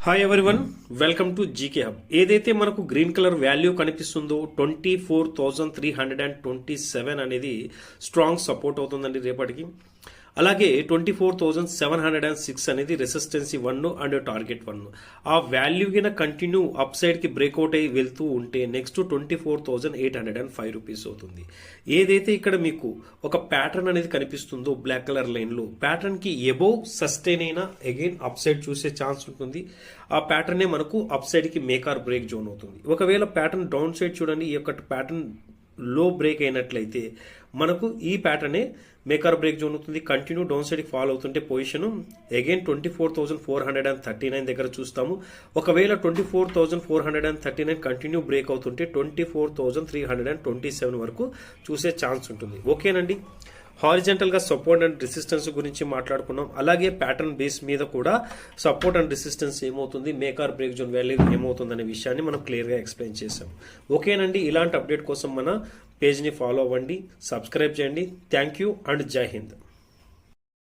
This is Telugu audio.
Hi everyone, welcome to GK hub. ఏదైతే మనకు గ్రీన్ కలర్ వాల్యూ కనిపిస్తుందో 24,327 అనేది స్ట్రాంగ్ సపోర్ట్ అవుతుందండి రేపటికి. అలాగే 24,706 అనేది రెసిస్టెన్సీ 1 అండ్ టార్గెట్ 1. ఆ వాల్యూ కింద కంటిన్యూ అప్ సైడ్ కి బ్రేక్అవుట్ అయ్యి వెళ్తూ ఉంటే నెక్స్ట్ 24,805 రూపీస్ అవుతుంది. ఏదైతే ఇక్కడ మీకు ఒక ప్యాటర్న్ అనేది కనిపిస్తుందో బ్లాక్ కలర్ లైన్ లో, ప్యాటర్న్ కి ఎబోవ్ సస్టైన్ అయినా అగైన్ అప్ సైడ్ చూసే ఛాన్స్ ఉంటుంది. ఆ ప్యాటర్నే మనకు అప్ సైడ్ కి మేక్ ఆర్ బ్రేక్ జోన్ అవుతుంది. ఒకవేళ ప్యాటర్న్ డౌన్ సైడ్ చూడండి, ఈ యొక్క ప్యాటర్న్ లో బ్రేక్ అయినట్లయితే మనకు ఈ ప్యాటర్నే మేకర్ బ్రేక్ జోన్ అవుతుంది. కంటిన్యూ డౌన్ సైడ్ ఫాల్ అవుతుంటే పొజిషన్ అగైన్ 24,439 దగ్గర చూస్తాము. ఒకవేళ 24,439 కంటిన్యూ బ్రేక్ అవుతుంటే 24,327 వరకు చూసే ఛాన్స్ ఉంటుంది. ఓకేనండి, హారిజెంటల్ గా సపోర్ట్ అండ్ రెసిస్టెన్స్ గురించి మాట్లాడుకున్నాం. అలాగే ప్యాటర్న్ బేస్ మీద కూడా సపోర్ట్ అండ్ రెసిస్టెన్స్ ఏమవుతుంది, మేకార్ బ్రేక్ జోన్ వాల్యూ ఏమవుతుంది అనే విషయాన్ని మనం క్లియర్ గా ఎక్స్ప్లెయిన్ చేసాం. ఓకేనండి, ఇలాంటి అప్డేట్ కోసం మన పేజ్ ని ఫాలో అవ్వండి, సబ్స్క్రైబ్ చేయండి. థ్యాంక్ యూ అండ్ జై హింద్.